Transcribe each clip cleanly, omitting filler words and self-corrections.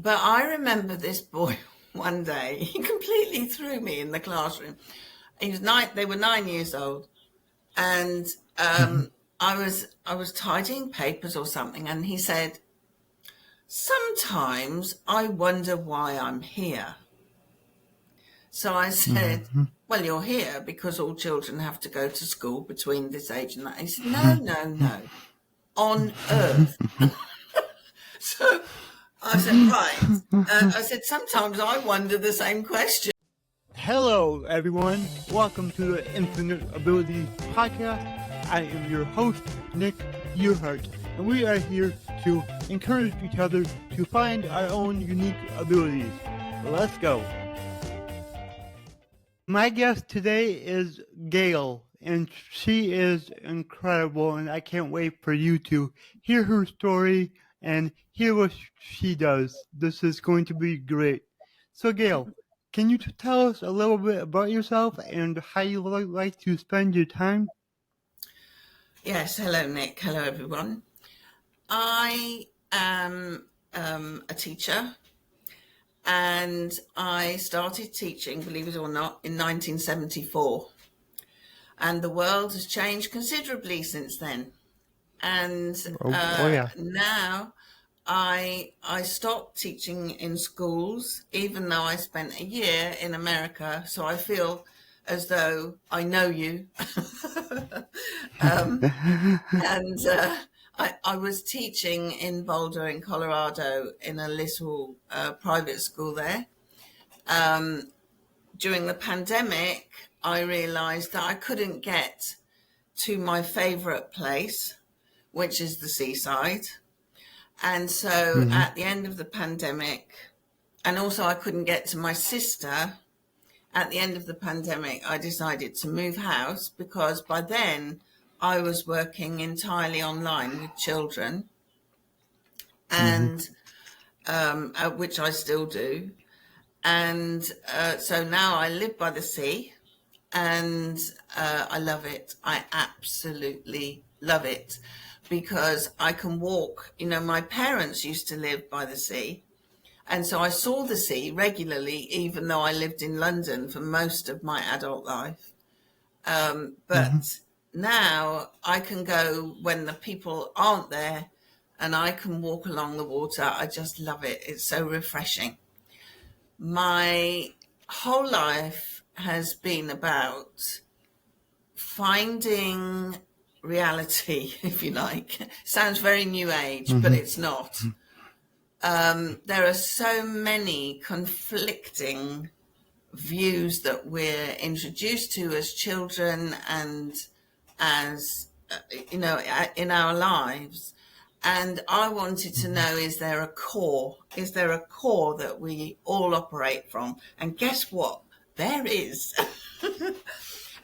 But I remember this boy one day, he completely threw me in the classroom. They were 9 years old, and Mhm. I was tidying papers or something, and he said, "Sometimes I wonder why I'm here." So I said, Mhm. "Well, you're here because all children have to go to school between this age and that." He said, "No, no, no, on Earth." So I said, "Right." I said, "Sometimes I wonder the same question." Hello, everyone. Welcome to the Infinite Abilities Podcast. I am your host, Nick Yerhart, and we are here to encourage each other to find our own unique abilities. Let's go. My guest today is Gail, and she is incredible, and I can't wait for you to hear her story and hear what she does. This is going to be great. So, Gail, can you tell us a little bit about yourself and how you like to spend your time? Yes, hello, Nick. Hello, everyone. I am a teacher, and I started teaching, believe it or not, in 1974. And the world has changed considerably since then. And Oh yeah. now I stopped teaching in schools, even though I spent a year in America. So I feel as though I know you. um, and I was teaching in Boulder, in Colorado, in a little private school there. During the pandemic, I realized that I couldn't get to my favorite place, which is the seaside. And so Mhm. at the end of the pandemic, and also I couldn't get to my sister, at the end of the pandemic, I decided to move house because by then I was working entirely online with children, Mhm. and which I still do. And so now I live by the sea, and I love it. I absolutely love it because I can walk. My parents used to live by the sea, and so I saw the sea regularly, even though I lived in London for most of my adult life. Mhm. But now I can go when the people aren't there, and I can walk along the water. I just love it. It's so refreshing. My whole life has been about finding reality, if you like. Sounds very new age, but Mhm. it's not. There are so many conflicting views that we're introduced to as children and as in our lives. And I wanted to Mhm. know, is there a core that we all operate from? And guess what, there is.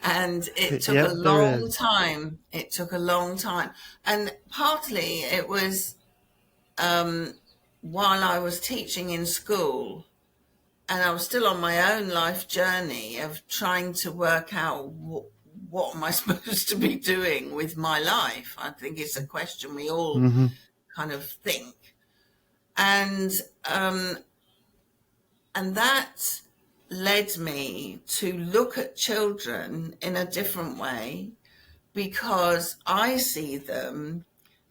And it took a Yep, there long is. time. And partly it was while I was teaching in school, and I was still on my own life journey of trying to work out what am I supposed to be doing with my life. I think it's a question we all Mhm. kind of think, and um, and that led me to look at children in a different way because I see them,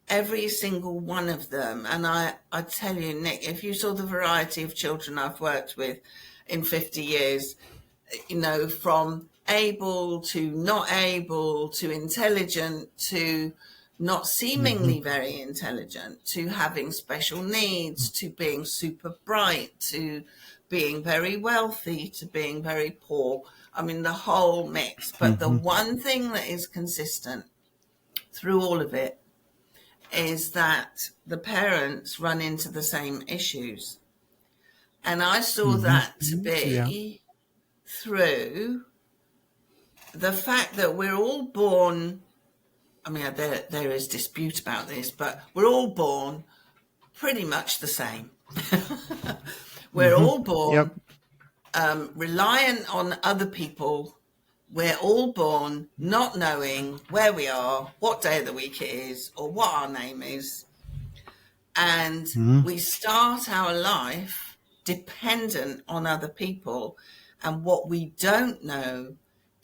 every single one of them. And I tell you, Nick, if you saw the variety of children I've worked with in 50 years, from able to not able to intelligent to not Mhm. seemingly very intelligent to having special needs to being super bright to being very wealthy to being very poor. I mean, the whole mix. But the Mhm. one thing that is consistent through all of it is that the parents run into the same issues. And I saw Mhm. that to Yeah. be through the fact that we're all born. I mean, there is dispute about this, but we're all born pretty much the same. We're Mhm. all born Yep. reliant on other people. We're all born not knowing where we are, what day of the week it is, or what our name is. And Mm-hmm. we start our life dependent on other people. And what we don't know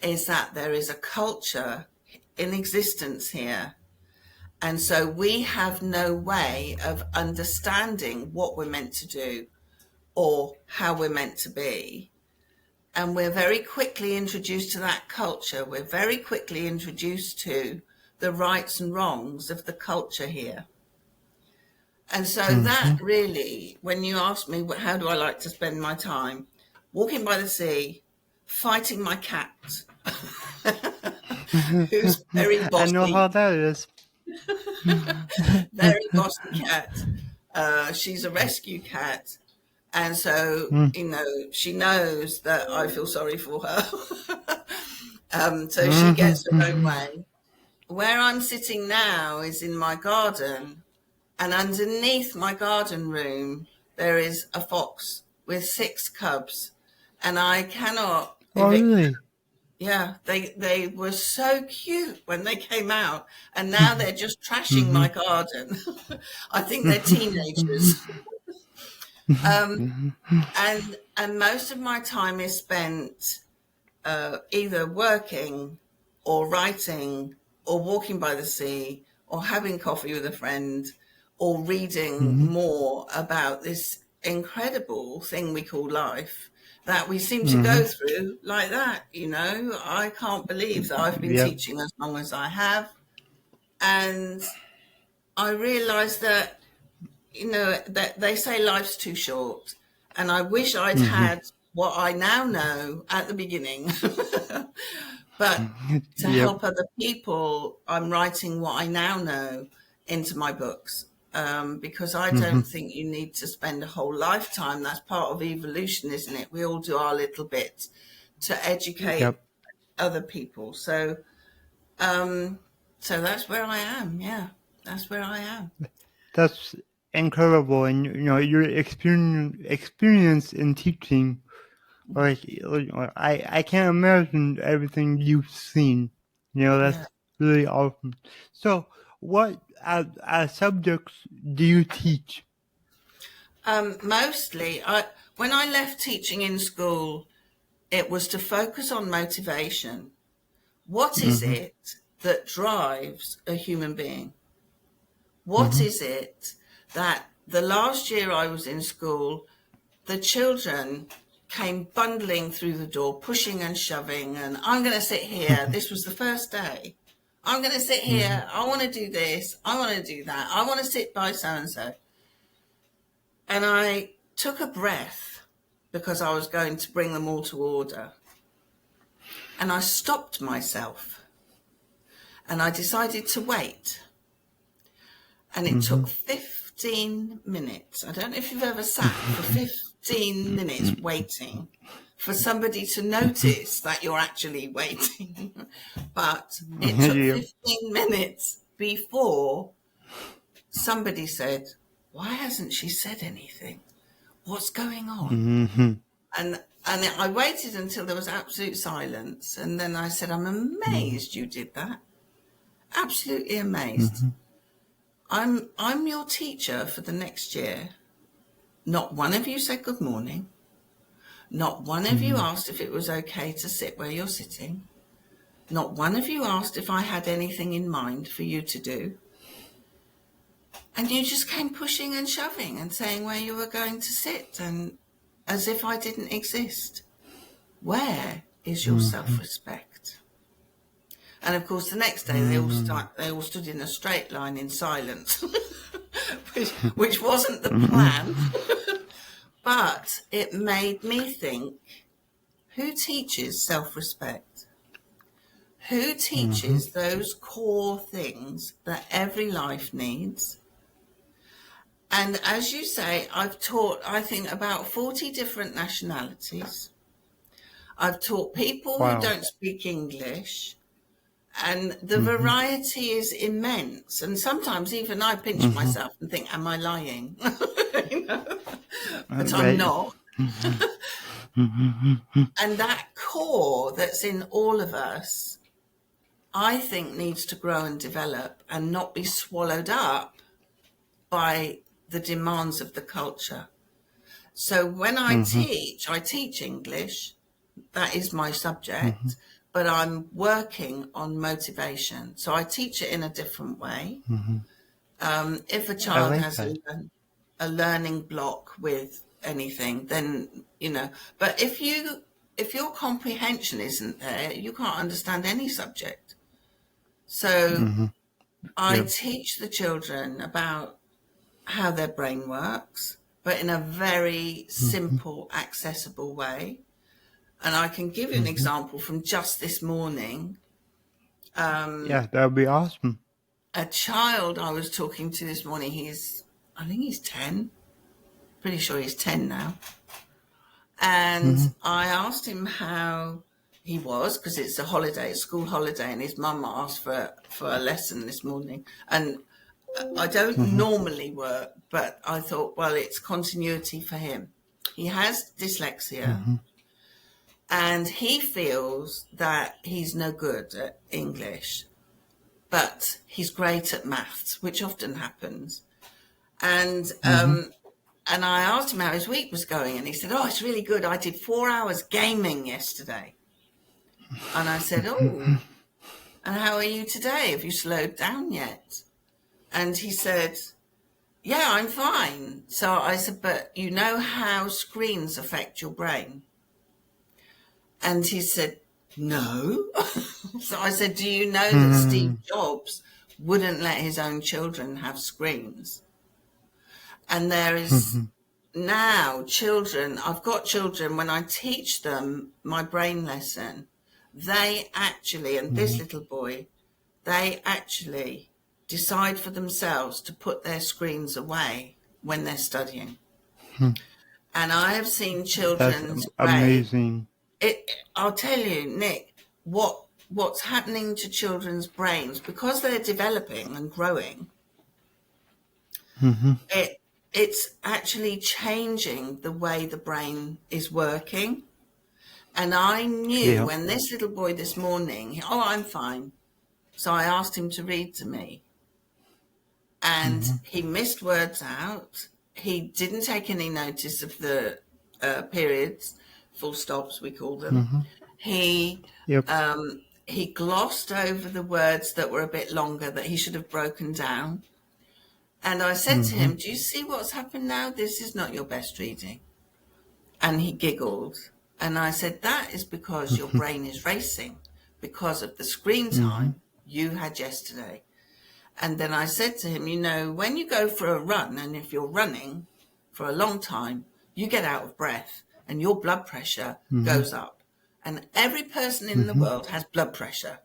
is that there is a culture in existence here. And so we have no way of understanding what we're meant to do or how we're meant to be. And we're very quickly introduced to that culture. We're very quickly introduced to the rights and wrongs of the culture here. And so that really, when you ask me, how do I like to spend my time? Walking by the sea, fighting my cat, who's very I know bossy, how that is. very bossy cat. She's a rescue cat. And so, she knows that I feel sorry for her. So she gets her own way. Where I'm sitting now is in my garden. And underneath my garden room, there is a fox with 6 cubs. And I cannot Oh, evict them. really? Yeah, they were so cute when they came out. And now they're just trashing my garden. I think they're teenagers. And most of my time is spent either working or writing or walking by the sea or having coffee with a friend or reading more about this incredible thing we call life that we seem to go through like that. I can't believe that I've been Yep. teaching as long as I have. And I realize that, that they say life's too short. And I wish I'd had what I now know at the beginning. But to help other people, I'm writing what I now know into my books. Because I don't think you need to spend a whole lifetime. That's part of evolution, isn't it? We all do our little bit to educate other people. So that's where I am. Yeah, that's where I am. That's incredible, and your experience in teaching. I can't imagine everything you've seen. That's really awesome. So, what subjects do you teach? Mostly, when I left teaching in school, it was to focus on motivation. What is it that drives a human being? What is it that the last year I was in school, the children came bundling through the door, pushing and shoving, and I'm going to sit here. This was the first day. I'm going to sit here. I want to do this. I want to do that. I want to sit by so-and-so. And I took a breath because I was going to bring them all to order. And I stopped myself. And I decided to wait. And it took 15 minutes. I don't know if you've ever sat for 15 minutes waiting for somebody to notice that you're actually waiting. But it took 15 minutes before somebody said, why hasn't she said anything? What's going on? And I waited until there was absolute silence. And then I said, I'm amazed you did that. Absolutely amazed. I'm your teacher for the next year. Not one of you said good morning. Not one of you asked if it was okay to sit where you're sitting. Not one of you asked if I had anything in mind for you to do. And you just came pushing and shoving and saying where you were going to sit, and as if I didn't exist. Where is your self-respect? And of course, the next day they all stood in a straight line in silence, which wasn't the plan. But it made me think, who teaches self-respect? Who teaches those core things that every life needs? And as you say, I've taught, I think, about 40 different nationalities. I've taught people who don't speak English. And the variety is immense. And sometimes even I pinch myself and think, am I lying? But I'm not. And that core that's in all of us, I think, needs to grow and develop and not be swallowed up by the demands of the culture. So when I teach English, that is my subject, but I'm working on motivation. So I teach it in a different way. If a I child like has that. a learning block with anything, then, but if your comprehension isn't there, you can't understand any subject. So I Yep. teach the children about how their brain works, but in a very simple, accessible way. And I can give you an example from just this morning. Yeah, that would be awesome. A child I was talking to this morning, I think he's 10, pretty sure he's 10 now. And I asked him how he was, because it's a holiday, a school holiday, and his mum asked for a lesson this morning. And I don't normally work, but I thought, well, it's continuity for him. He has dyslexia, and he feels that he's no good at English, but he's great at maths, which often happens. And I asked him how his week was going, and he said, oh, it's really good. I did 4 hours gaming yesterday. And I said, oh, and how are you today? Have you slowed down yet? And he said, yeah, I'm fine. So I said, but you know how screens affect your brain? And he said, no. So I said, do you know that Steve Jobs wouldn't let his own children have screens? And there is now children, I've got children, when I teach them my brain lesson, they actually, and this little boy, they actually decide for themselves to put their screens away when they're studying. And I have seen That's children's brain. amazing. I'll tell you, Nick, what's happening to children's brains, because they're developing and growing, it's actually changing the way the brain is working. And I knew when this little boy this morning, oh, I'm fine. So I asked him to read to me. And he missed words out. He didn't take any notice of the periods, full stops, we call them. He glossed over the words that were a bit longer that he should have broken down. And I said to him, do you see what's happened now? This is not your best reading. And he giggled. And I said, that is because your brain is racing because of the screen time you had yesterday. And then I said to him, when you go for a run, and if you're running for a long time, you get out of breath and your blood pressure goes up. And every person in the world has blood pressure.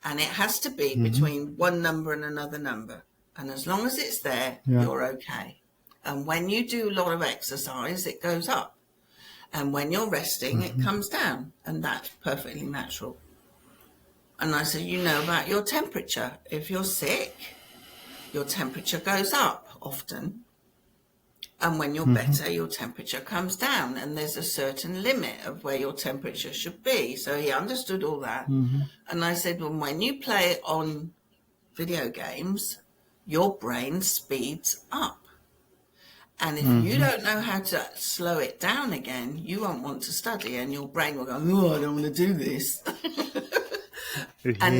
And it has to be between one number and another number. And as long as it's there, you're okay. And when you do a lot of exercise, it goes up. And when you're resting, it comes down. And that's perfectly natural. And I said, you know about your temperature. If you're sick, your temperature goes up often. And when you're better, your temperature comes down. And there's a certain limit of where your temperature should be. So he understood all that. And I said, well, when you play on video games, your brain speeds up. And if you don't know how to slow it down again, you won't want to study, and your brain will go, oh, I don't want to do this. And,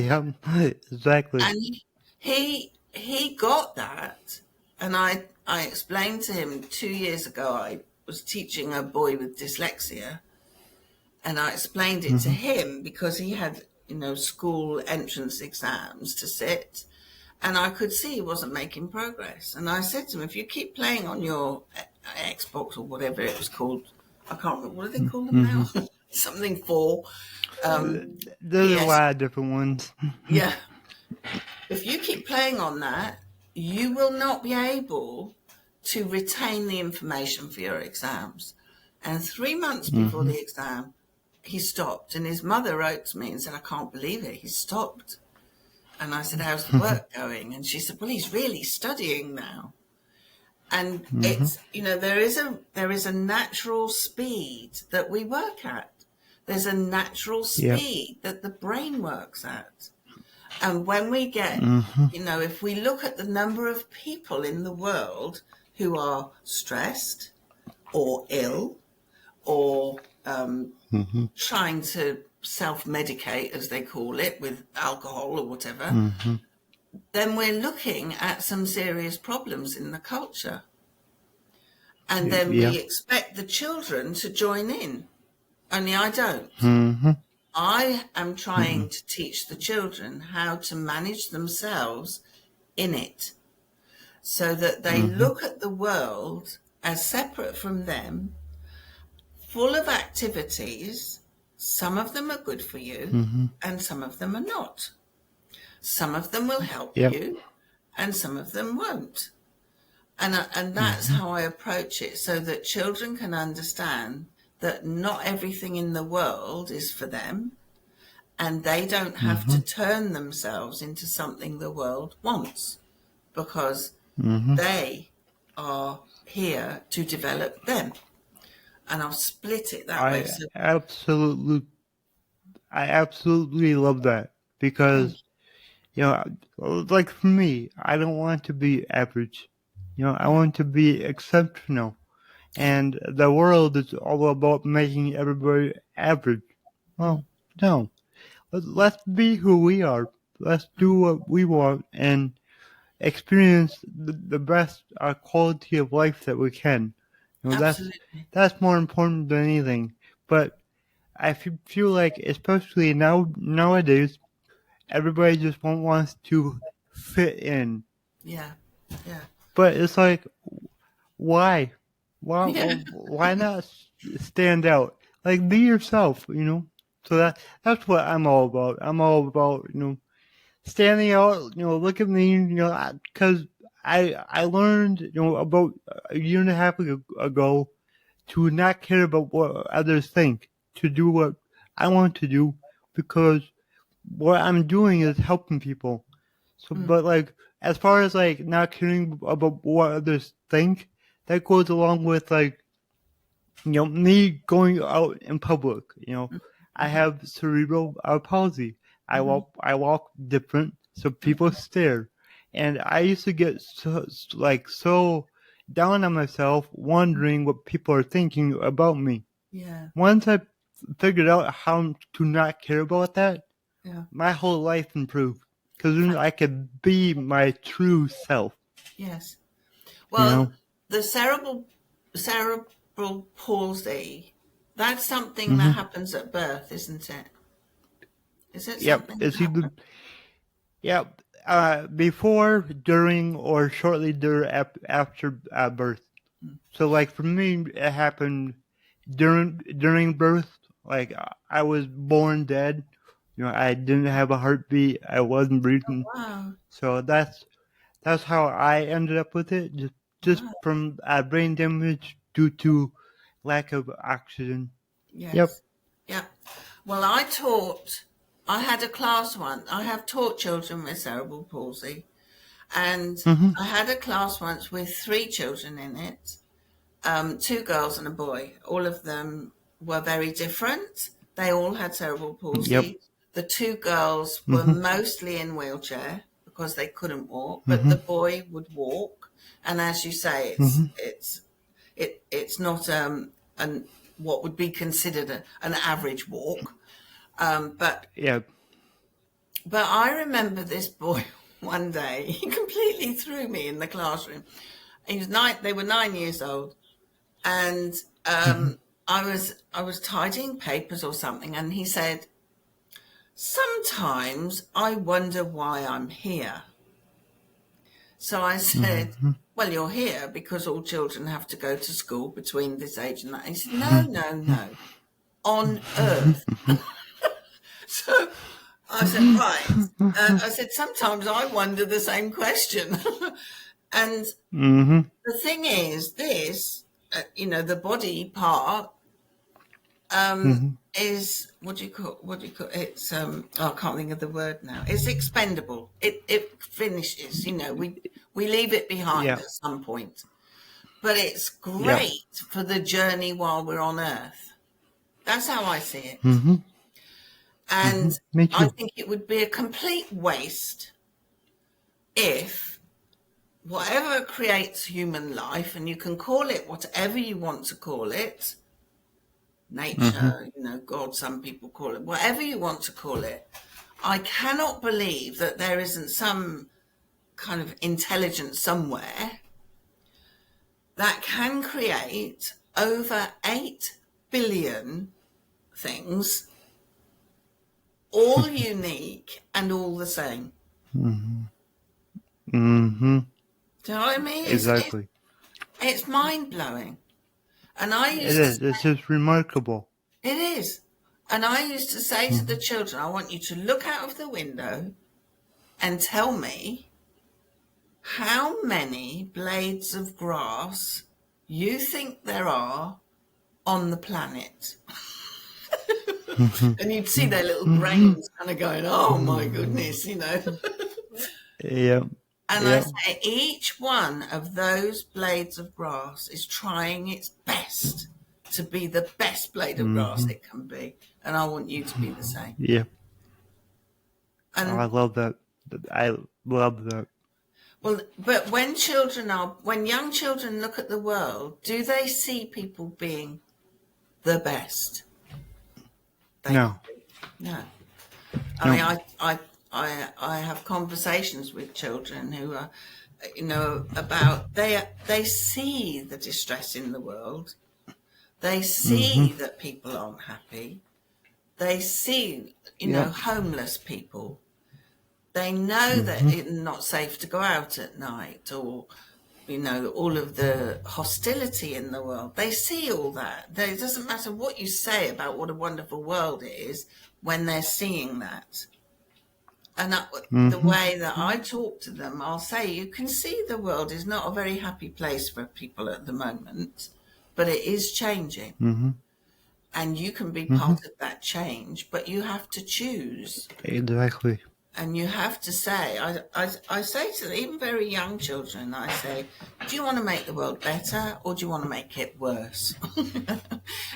exactly. And he got that. And I explained to him 2 years ago, I was teaching a boy with dyslexia, and I explained it to him because he had, school entrance exams to sit. And I could see he wasn't making progress. And I said to him, if you keep playing on your Xbox or whatever it was called, I can't remember, what do they call them now? Something 4. There's a lot of different ones. Yeah. If you keep playing on that, you will not be able to retain the information for your exams. And 3 months before the exam, he stopped. And his mother wrote to me and said, I can't believe it, he stopped. And I said, how's the work going? And she said, well, he's really studying now. And it's, there is a natural speed that we work at. There's a natural speed that the brain works at. And when we get, if we look at the number of people in the world who are stressed or ill or trying to self-medicate, as they call it, with alcohol or whatever, then we're looking at some serious problems in the culture. And then Yeah. we expect the children to join in. Only I don't. I am trying to teach the children how to manage themselves in it so that they look at the world as separate from them, full of activities. Some of them are good for you and some of them are not. Some of them will help Yep. you and some of them won't. And that's how I approach it, so that children can understand that not everything in the world is for them, and they don't have to turn themselves into something the world wants, because they are here to develop them. And I'll split it that way. I So, absolutely, I absolutely love that because, like for me, I don't want to be average. I yeah, want to be exceptional. yeah, And the world is all about making everybody average. mm, Well, no. Let's be who we are. Let's do what we want and experience the best quality of life that we can. absolutely. That's more important than anything. But I feel like, especially nowadays, everybody just wants to fit in. Yeah, yeah, But it's like, why? yeah, Why not stand out? Like, be yourself. So that's what I'm all about. I'm all about, standing out. Look at me. Because I learned, about a year and a half ago to not care about what others think, to do what I want to do, because what I'm doing is helping people. So, mm, but like, as far as like not caring about what others think, that goes along with like, me going out in public. I mm, have cerebral palsy. mm, I walk different, so people stare, and I used to get so down on myself, wondering what people are thinking about me. yeah, Once I figured out how to not care about that, yeah. my whole life improved because then I could be my true self. Yes. You Well, know. the cerebral palsy, that's something that hmm happens at birth, isn't it? Is it Yep. something that It's either happens? yep. Before, during, or shortly after birth. So, like for me, it happened during birth. Like I was born dead. I didn't have a heartbeat. I wasn't breathing. Wow. So that's how I ended up with it. Just Wow. from brain damage due to lack of oxygen. Yep. Yes. Yeah. Well, I had a class once. I have taught children with cerebral palsy, and Mhm. I had a class once with 3 children in it, 2 girls and a boy. All of them were very different. They all had cerebral Yep. palsy. The 2 girls were Mhm. mostly in wheelchair because they couldn't walk, but the Mhm. boy would walk. And as you say, Mhm. it's not an what would be considered an average walk. But Yep. I remember this boy one day. He completely threw me in the classroom. He was 9. They were 9 years old, and Mhm. I was tidying papers or something, and he said, "Sometimes I wonder why I'm here." So I said, Mhm. "Well, you're here because all children have to go to school between this age and that." And he said, "No, no, no, on Earth." So I said, "Right." I said, "Sometimes I wonder the same question." And Mhm. the thing is, the body part Mhm. is what do you call it's I can't think of the word now. It's expendable. It finishes, we leave it behind Yep. at some point. But it's Yep. great for the journey while we're on Earth. That's how I see it. Mhm. And Mhm. Me I too. think it would be a complete waste if whatever creates human life, and you can call it whatever you want to call it, nature, God, some people call it, whatever you want to call it. I cannot believe that there isn't some kind of intelligence somewhere that can create over 8 billion things, all unique and all the same. Mm-hmm. Do you know what I mean? Exactly. It's mind-blowing. And I It used is. to It's just remarkable. It is. And I used to say to the children, I want you to look out of the window and tell me how many blades of grass you think there are on the planet. And you'd see their little brains kind of going, oh my goodness, Yep. And Yep. I say each one of those blades of grass is trying its best to be the best blade of grass it can be. And I want you to be the same. Yeah. And I love that. I love that. well, but when young children look at the world, do they see people being the best? No. No. I mean, I have conversations with children who are, about they see the distress in the world. They see that people aren't happy. They see, homeless people. They know that it's not safe to go out at night, or, all of the hostility in the world. They see all that. It doesn't matter what you say about what a wonderful world it is when they're seeing that. And the way that I talk to them, I'll say, you can see the world is not a very happy place for people at the moment, but it is changing. And you can be part of that change, but you have to choose. Exactly. And you have to say, I say to them, even very young children, I say, do you want to make the world better or do you want to make it worse?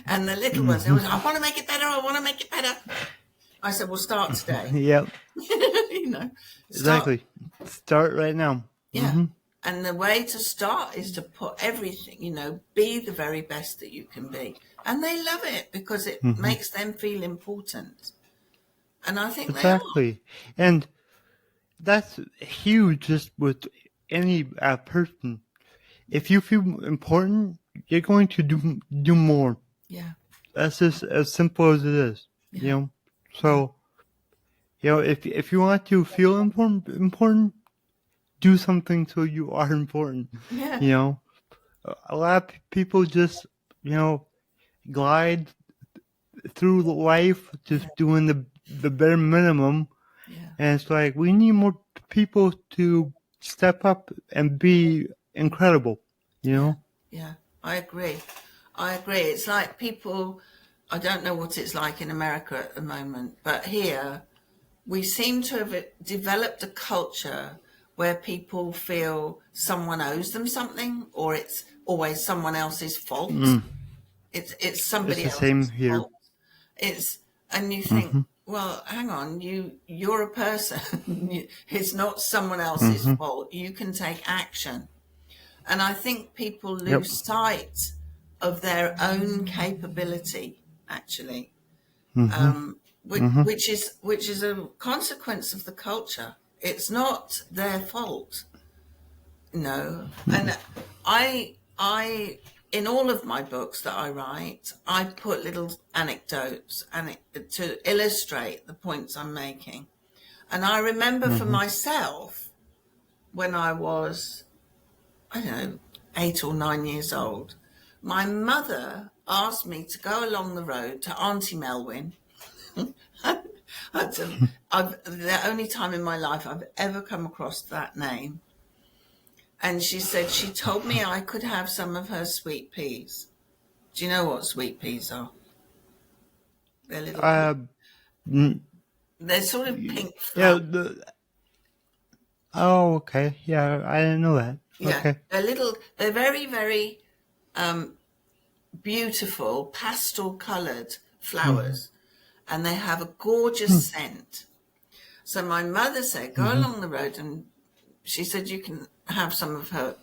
And the little ones, they always say, I want to make it better, I want to make it better. I said, well, start today. Yep. Start, Exactly. Start right now. yeah. And the way to start is to put everything, be the very best that you can be. And they love it because it makes them feel important. And I think Exactly. And that's huge just with any person. If you feel important, you're going to do more. Yeah. That's just as simple as it is. Yeah. So, if you want to feel important, do something so you are important. Yeah. A lot of people just, glide through life just doing the bare minimum. Yeah. And it's like, we need more people to step up and be incredible, Yeah, I agree. It's like people, I don't know what it's like in America at the moment, but here we seem to have developed a culture where people feel someone owes them something, or it's always someone else's fault. It's somebody It's the same else's here. fault. And you think, well, hang on, you're a person. It's not someone else's fault. You can take action. And I think people lose sight of their own capability, actually, which is a consequence of the culture. It's not their fault, And I in all of my books that I write, I put little anecdotes to illustrate the points I'm making. And I remember for myself, when I was, I don't know, 8 or 9 years old, my mother asked me to go along the road to Auntie Melwyn. The only time in my life I've ever come across that name. And she said she told me I could have some of her sweet peas. Do you know what sweet peas are? They're little. They're sort of pink. Yeah. Oh, okay. Yeah, I didn't know that. Yeah, Okay. They're very, very beautiful pastel coloured flowers, and they have a gorgeous scent. So my mother said, go along the road, and she said, you can have some of her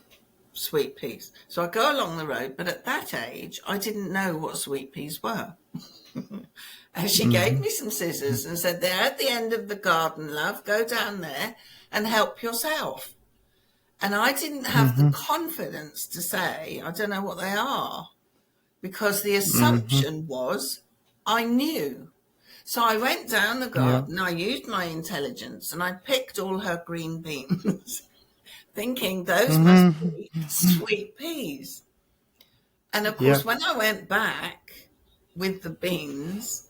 sweet peas. So I go along the road, but at that age, I didn't know what sweet peas were. And she gave me some scissors and said, they're at the end of the garden, love. Go down there and help yourself. And I didn't have the confidence to say, I don't know what they are, because the assumption was I knew. So I went down the garden, I used my intelligence, and I picked all her green beans, thinking those must be sweet peas. And of course, when I went back with the beans,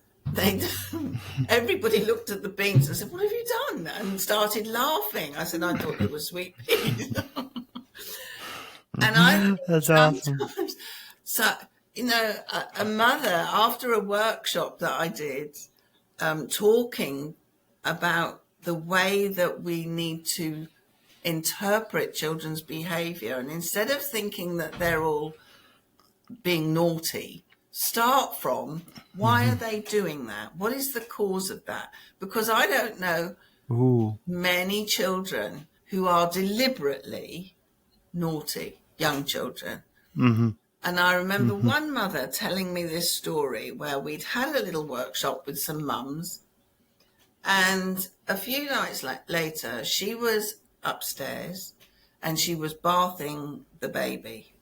everybody looked at the beans and said, what have you done? And started laughing. I said, I thought they were sweet peas. And I That's sometimes, awesome. so, a mother, after a workshop that I did, talking about the way that we need to interpret children's behavior, and instead of thinking that they're all being naughty, start from why are they doing that? What is the cause of that? Because I don't know many children who are deliberately naughty, young children. And I remember one mother telling me this story where we'd had a little workshop with some mums, and a few nights later she was upstairs and she was bathing the baby.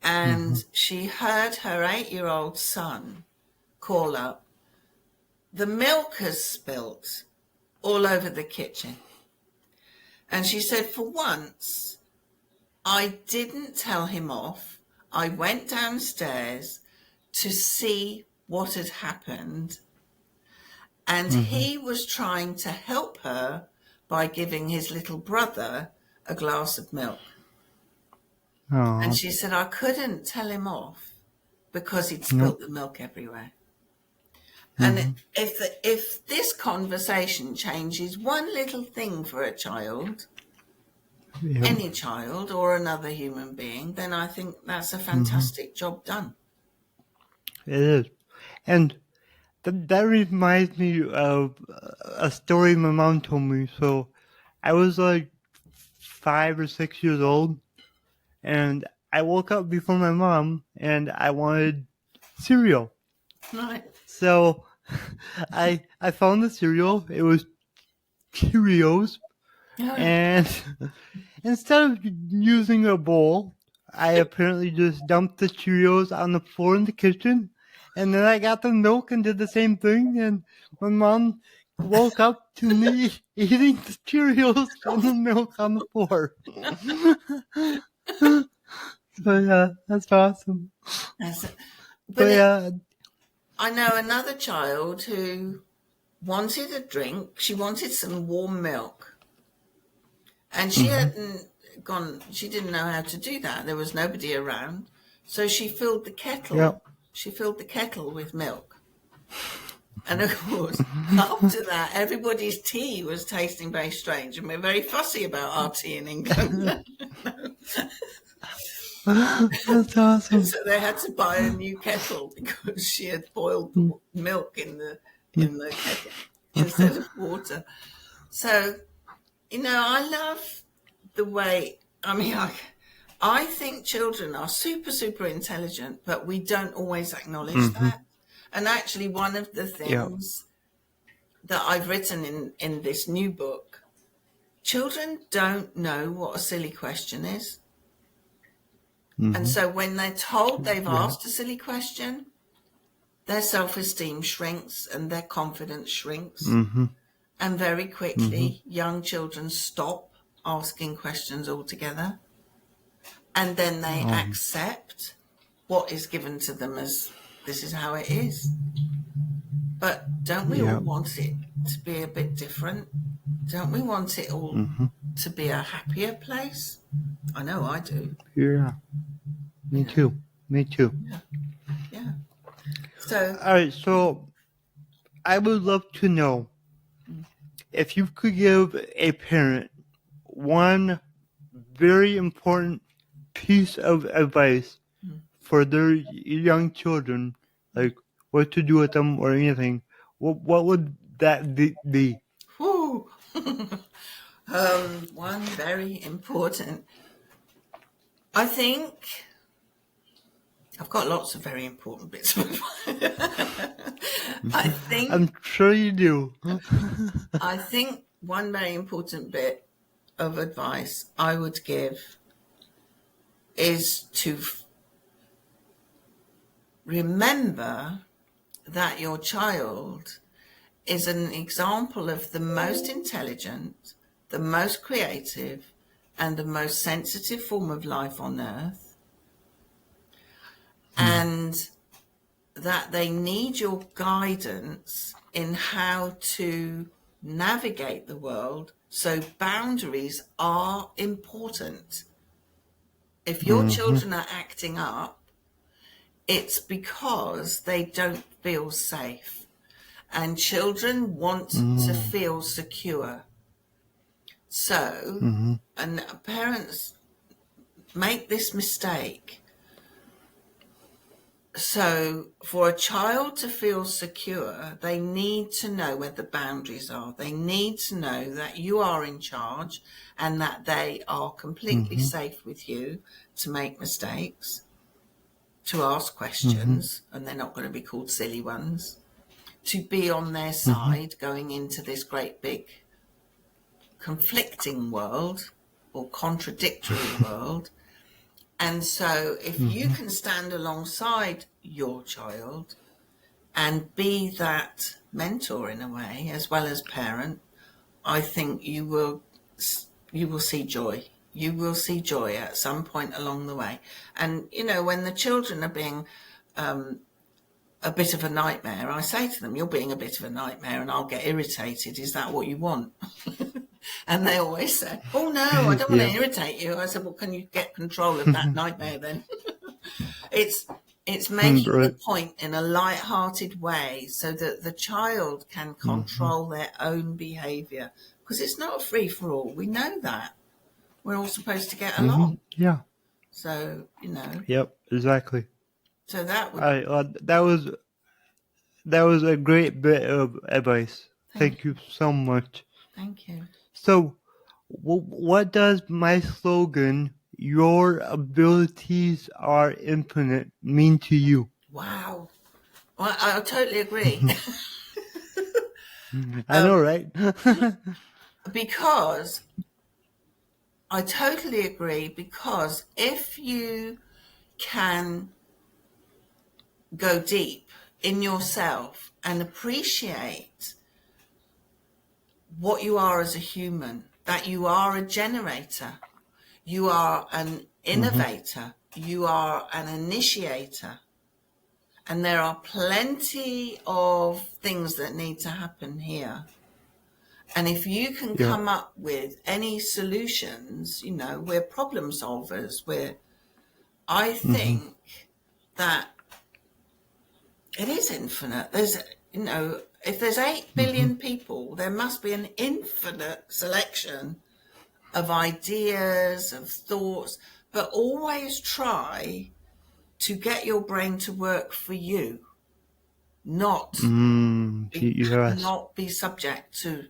And she heard her 8-year-old son call up, the milk has spilt all over the kitchen. And she said, for once, I didn't tell him off. I went downstairs to see what had happened. And he was trying to help her by giving his little brother a glass of milk. And she said, I couldn't tell him off because he'd spilt the milk everywhere. And if this conversation changes one little thing for a child, any child or another human being, then I think that's a fantastic job done. It is. And that reminds me of a story my mom told me. So I was like 5 or 6 years old, and I woke up before my mom, and I wanted cereal. Right. So I found the cereal. It was Cheerios. And instead of using a bowl, I apparently just dumped the Cheerios on the floor in the kitchen. And then I got the milk and did the same thing. And my mom woke up to me eating the Cheerios and the milk on the floor. So yeah, that's awesome. But I know another child who wanted a drink. She wanted some warm milk. And she hadn't she didn't know how to do that. There was nobody around. So she filled the kettle. Yep. She filled the kettle with milk. And of course, after that, everybody's tea was tasting very strange. And we're very fussy about our tea in England. That's awesome. So they had to buy a new kettle because she had boiled the milk in the kettle instead of water. So, I love the way, I think children are super, super intelligent, but we don't always acknowledge that. And actually, one of the things that I've written in this new book, children don't know what a silly question is. And so when they're told they've asked a silly question, their self-esteem shrinks and their confidence shrinks. And very quickly, young children stop asking questions altogether. And then they accept what is given to them as this is how it is. But don't we all want it to be a bit different? Don't we want it all to be a happier place? I know I do. Yeah. Me too. Yeah. So, all right. So I would love to know if you could give a parent one very important piece of advice for their young children, like what to do with them or anything, what would that be? whew. One very important. I think I've got lots of very important bits of advice. I'm sure you do. I think one very important bit of advice I would give is to remember that your child is an example of the most intelligent, the most creative, and the most sensitive form of life on earth, and that they need your guidance in how to navigate the world. So boundaries are important. If your children are acting up, it's because they don't feel safe. And children want to feel secure. So, and parents make this mistake. So, for a child to feel secure, they need to know where the boundaries are. They need to know that you are in charge and that they are completely safe with you to make mistakes, to ask questions, and they're not going to be called silly ones, to be on their side going into this great big conflicting world or contradictory world. And so if you can stand alongside your child and be that mentor in a way, as well as parent, I think you will see joy. You will see joy at some point along the way. And, you know, when the children are being a bit of a nightmare, I say to them, you're being a bit of a nightmare, and I'll get irritated. Is that what you want? And they always say, oh, no, I don't want to irritate you. I said, well, can you get control of that nightmare then? It's making the point in a light-hearted way so that the child can control their own behaviour. Because it's not a free-for-all. We know that. We're all supposed to get along. Yeah. So, you know. Yep, exactly. So that would... that was a great bit of advice. Thank you so much. Thank you. So, what does my slogan, "Your abilities are infinite," mean to you? Wow. Well, I totally agree. I know, right? Because I totally agree, because if you can go deep in yourself and appreciate what you are as a human, that you are a generator, you are an innovator, you are an initiator, and there are plenty of things that need to happen here. And if you can come up with any solutions, you know, we're problem solvers. I think that it is infinite. There's, you know, if there's 8 billion people, there must be an infinite selection of ideas, of thoughts, but always try to get your brain to work for you, not be subject to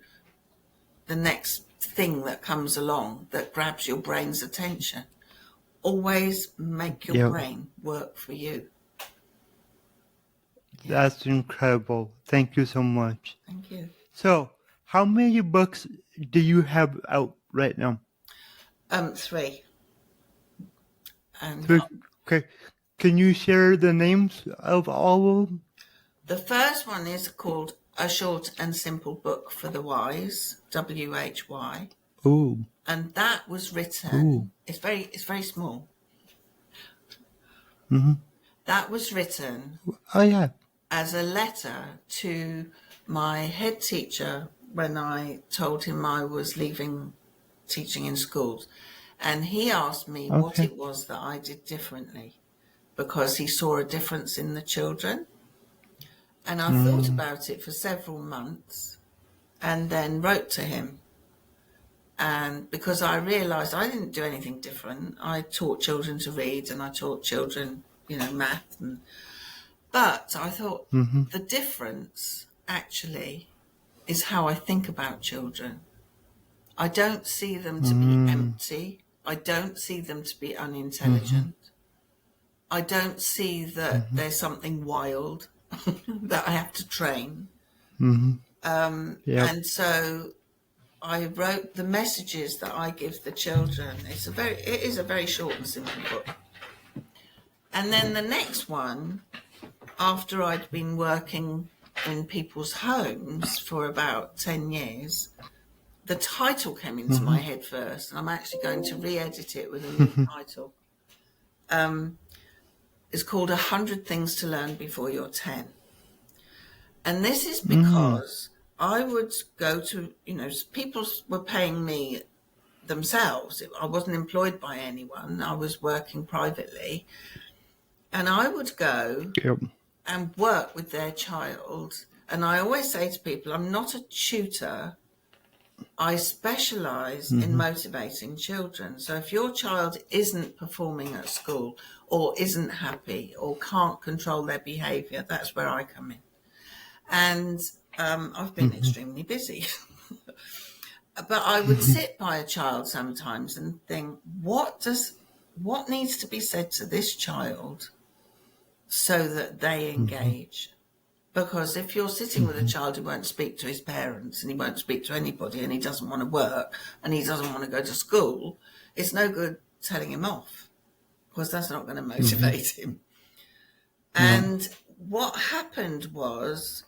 the next thing that comes along that grabs your brain's attention. Always make your brain work for you. That's incredible. Thank you so much. Thank you. So, how many books do you have out right now? 3. And 3. Okay. Can you share the names of all of them? The first one is called A Short and Simple Book for the Wise, WHY. Ooh. And that was written, it's very small. That was written as a letter to my head teacher when I told him I was leaving teaching in schools. And he asked me what it was that I did differently, because he saw a difference in the children. And I thought about it for several months and then wrote to him. And because I realised I didn't do anything different. I taught children to read and I taught children, you know, math. But I thought the difference actually is how I think about children. I don't see them to be empty. I don't see them to be unintelligent. I don't see that there's something wild that I have to train. Yep. And so I wrote the messages that I give the children. It is a very short and simple book. And then the next one, after I'd been working in people's homes for about 10 years, the title came into my head first, and I'm actually going to re-edit it with a new title. It's called 100 Things to Learn Before You're 10. And this is because I would go to, people were paying me themselves. I wasn't employed by anyone. I was working privately. And I would go and work with their child. And I always say to people, I'm not a tutor. I specialize in motivating children. So if your child isn't performing at school or isn't happy or can't control their behavior, that's where I come in. And I've been extremely busy. But I would sit by a child sometimes and think, what needs to be said to this child so that they engage? Because if you're sitting with a child who won't speak to his parents and he won't speak to anybody and he doesn't want to work and he doesn't want to go to school, it's no good telling him off, because that's not going to motivate him. And what happened was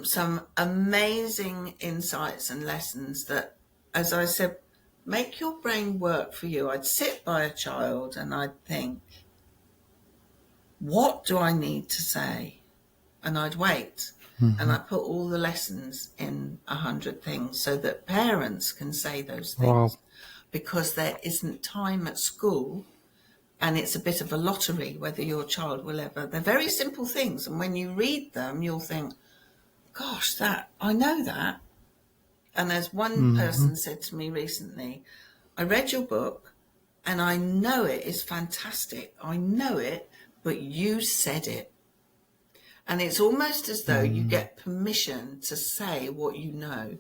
some amazing insights and lessons that, as I said, make your brain work for you. I'd sit by a child and I'd think, what do I need to say? And I'd wait. And I put all the lessons in 100 things so that parents can say those things. Because there isn't time at school, and it's a bit of a lottery whether your child will ever. They're very simple things, and when you read them, you'll think, gosh, I know that. And as one person said to me recently, I read your book and I know it is fantastic. I know it, but you said it. And it's almost as though you get permission to say what you know,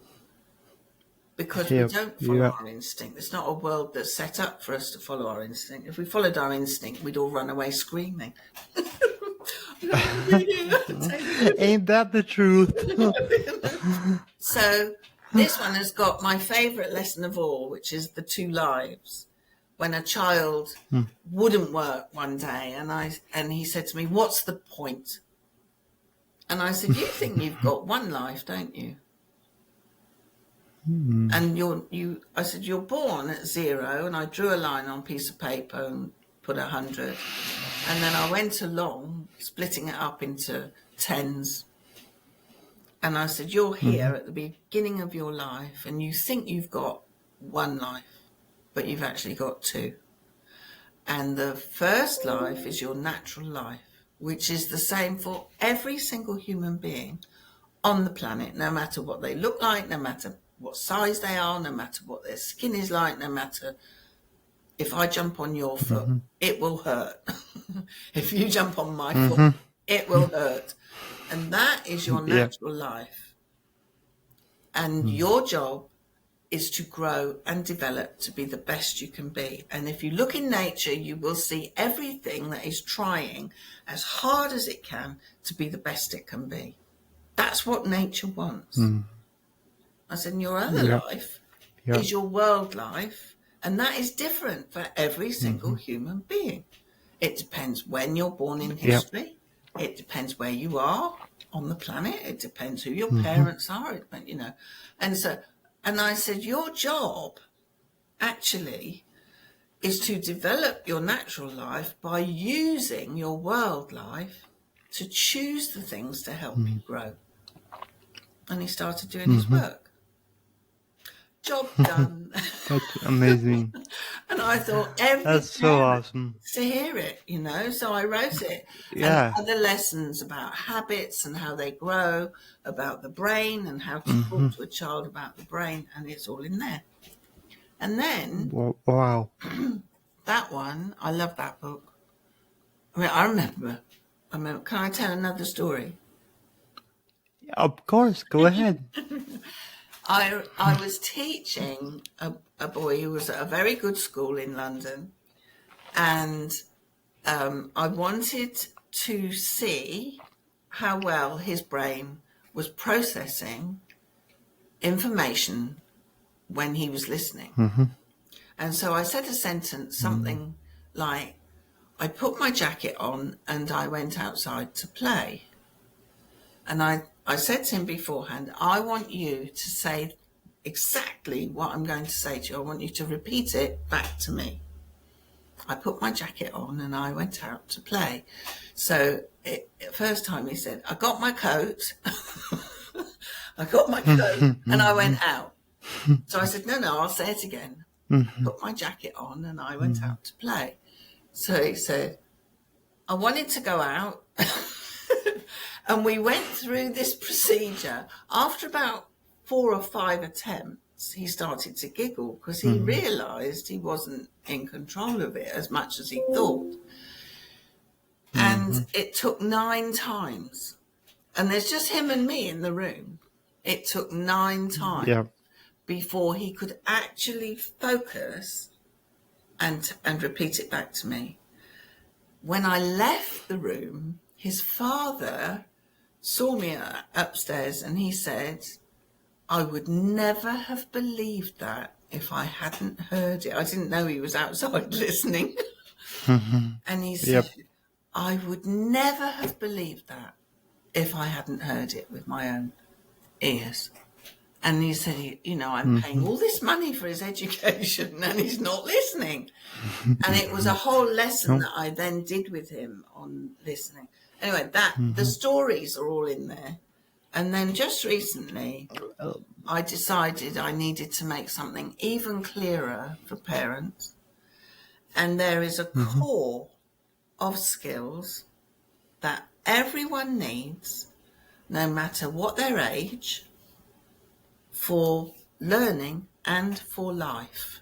because we don't follow our instinct. It's not a world that's set up for us to follow our instinct. If we followed our instinct, we'd all run away screaming. Ain't that the truth? So this one has got my favourite lesson of all, which is the 2 lives. When a child wouldn't work one day, and he said to me, "What's the point?" And I said, "You think you've got one life, don't you?" And I said, "You're born at 0," and I drew a line on a piece of paper and put 100. And then I went along, splitting it up into tens. And I said, "You're here at the beginning of your life, and you think you've got one life, but you've actually got 2. And the first life is your natural life, which is the same for every single human being on the planet, no matter what they look like, no matter what size they are, no matter what their skin is like, no matter if I jump on your foot, it will hurt. If you jump on my foot, it will hurt. And that is your natural life. And your job is to grow and develop to be the best you can be. And if you look in nature, you will see everything that is trying as hard as it can to be the best it can be. That's what nature wants. I said, your other life is your world life, and that is different for every single human being. It depends when you're born in history. It depends where you are on the planet. It depends who your parents are, And I said, your job actually is to develop your natural life by using your world life to choose the things to help you grow. And he started doing his work. Job done. That's amazing. And I thought That's so awesome to hear it, So I wrote it. Yeah. And other lessons about habits and how they grow, about the brain and how to talk to a child about the brain, and it's all in there. And then Wow. that one, I love that book. I remember. Can I tell another story? Of course, go ahead. I was teaching a boy who was at a very good school in London, and I wanted to see how well his brain was processing information when he was listening. Mm-hmm. And so I said a sentence, something like, I put my jacket on and I went outside to play. And I said to him beforehand, I want you to say exactly what I'm going to say to you. I want you to repeat it back to me. I put my jacket on and I went out to play. So first time he said, I got my coat. I got my coat and I went out. So I said, no, I'll say it again. Put my jacket on and I went out to play. So he said, I wanted to go out. And we went through this procedure. After about 4 or 5 attempts, he started to giggle because he realised he wasn't in control of it as much as he thought. And it took 9 times. And there's just him and me in the room. It took 9 times before he could actually focus and repeat it back to me. When I left the room, his father saw me upstairs and he said, I would never have believed that if I hadn't heard it. I didn't know he was outside listening. And he said, I would never have believed that if I hadn't heard it with my own ears. And he said, I'm paying all this money for his education and he's not listening. And it was a whole lesson that I then did with him on listening. Anyway, the stories are all in there. And then just recently, I decided I needed to make something even clearer for parents. And there is a core of skills that everyone needs, no matter what their age, for learning and for life.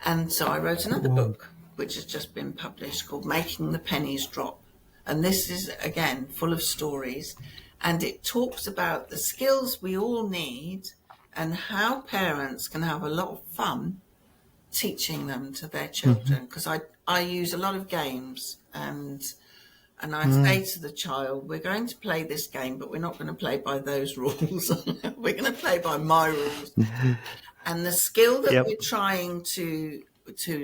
And so I wrote another book, which has just been published, called Making the Pennies Drop. And this is, again, full of stories. And it talks about the skills we all need and how parents can have a lot of fun teaching them to their children. Because I use a lot of games and I say to the child, we're going to play this game, but we're not going to play by those rules. We're going to play by my rules. And the skill that we're trying to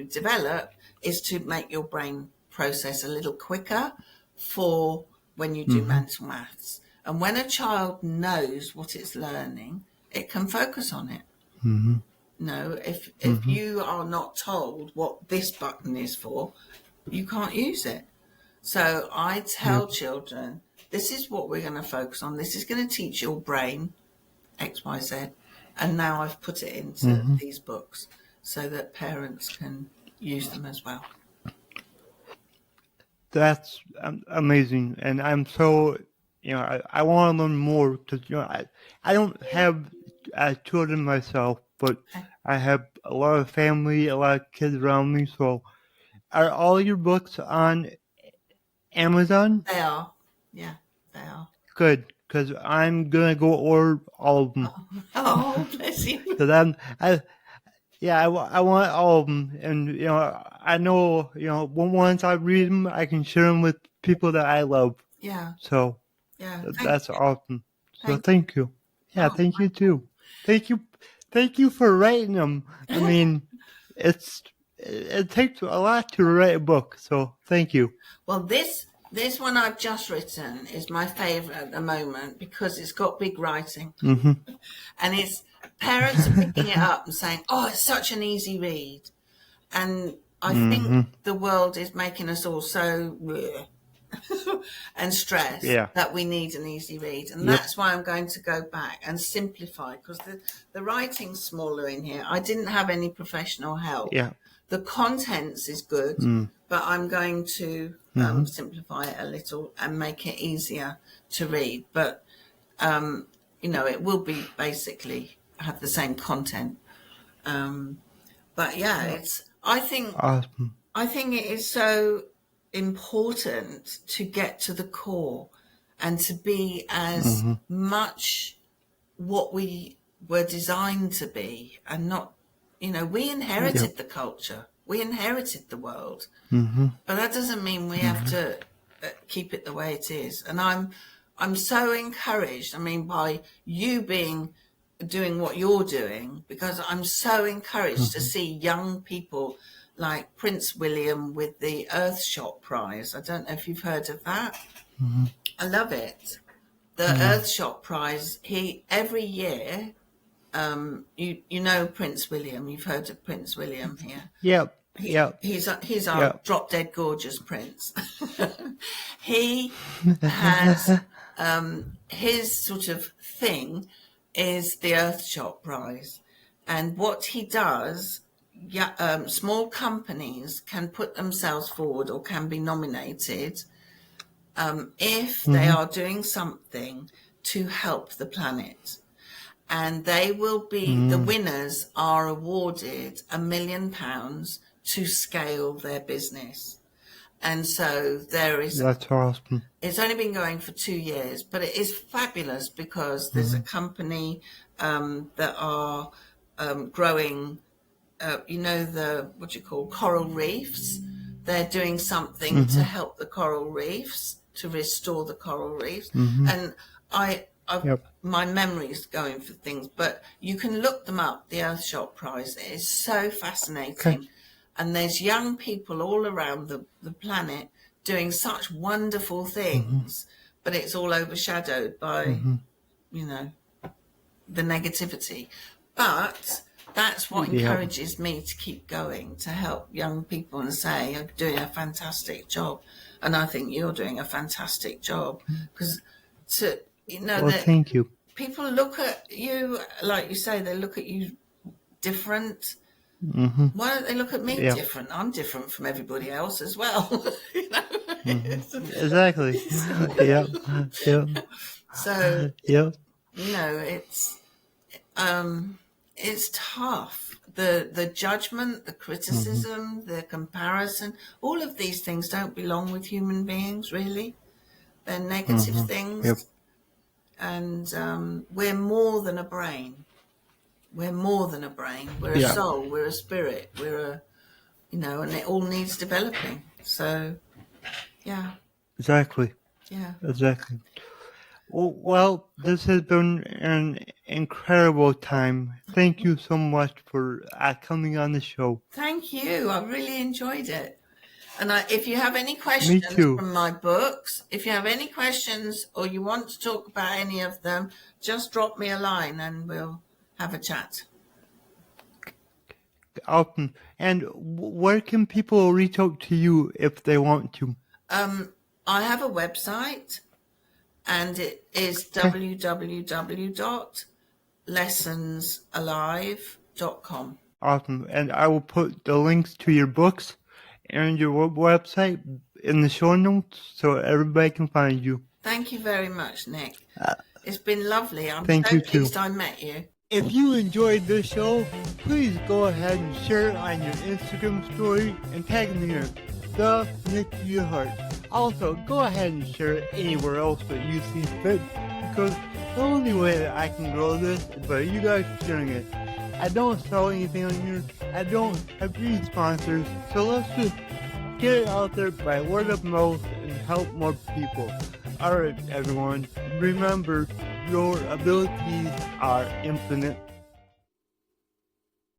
develop is to make your brain process a little quicker for when you do mental maths. And when a child knows what it's learning, it can focus on it. No, if you are not told what this button is for, you can't use it. So I tell children, this is what we're going to focus on. This is going to teach your brain X, Y, Z. And now I've put it into these books so that parents can use them as well. That's amazing. And I'm so, I want to learn more because, I don't have children myself, but I have a lot of family, a lot of kids around me. So are all your books on Amazon? They are. Yeah, they are. Good, because I'm going to go order all of them. Oh, bless you. Because I want all of them. And, I know, once I read them, I can share them with people that I love. Yeah. So that's awesome. So thank you. Yeah, thank you too. Thank you for writing them. I mean, it takes a lot to write a book. So thank you. Well, this one I've just written is my favourite at the moment because it's got big writing. And it's parents are picking it up and saying, oh, it's such an easy read. And I think the world is making us all so and stressed that we need an easy read. And that's why I'm going to go back and simplify, because the writing's smaller in here. I didn't have any professional help. The contents is good, but I'm going to simplify it a little and make it easier to read. But, it will be basically have the same content. But I think it is so important to get to the core and to be as much what we were designed to be, and not, we inherited the culture, we inherited the world, but that doesn't mean we have to keep it the way it is. And I'm so encouraged, by you doing what you're doing, because I'm so encouraged to see young people like Prince William with the Earthshot Prize. I don't know if you've heard of that. I love it. The Earthshot Prize, every year, you know Prince William. You've heard of Prince William here. Yep. He's our drop dead gorgeous prince. He has his sort of thing is the Earthshot Prize, and what he does, small companies can put themselves forward or can be nominated if they are doing something to help the planet. And they will be, the winners are awarded £1 million to scale their business. And so That's awesome. It's only been going for 2 years, but it is fabulous because there's a company that are growing, coral reefs. They're doing something to help the coral reefs, to restore the coral reefs. And my memory's going for things, but you can look them up, the Earthshot Prize. It is so fascinating. Okay. And there's young people all around the planet doing such wonderful things, but it's all overshadowed by, the negativity. But that's what encourages me to keep going, to help young people and say, you're doing a fantastic job. And I think you're doing a fantastic job. Because, thank you. People look at you, like you say, they look at you different. Why don't they look at me different? I'm different from everybody else as well. Exactly. So it's tough. The judgment, the criticism, the comparison, all of these things don't belong with human beings, really. They're negative things. And we're more than a brain. We're more than a brain. We're a soul. We're a spirit. We're and it all needs developing. So, yeah. Exactly. Yeah. Exactly. Well, this has been an incredible time. Thank you so much for coming on the show. Thank you. I really enjoyed it. And if you have any questions from my books, if you have any questions or you want to talk about any of them, just drop me a line and we'll have a chat. Awesome. And where can people reach out to you if they want to? I have a website, and it is www.lessonsalive.com. Awesome. And I will put the links to your books and your website in the show notes so everybody can find you. Thank you very much, Nick. It's been lovely. I'm so pleased I met you. If you enjoyed this show, please go ahead and share it on your Instagram story and tag me in the Nick Yerhart. Also, go ahead and share it anywhere else that you see fit, because the only way that I can grow this is by you guys sharing it. I don't sell anything on here. I don't have any sponsors, so let's just get it out there by word of mouth and help more people. Alright, everyone, remember, your abilities are infinite.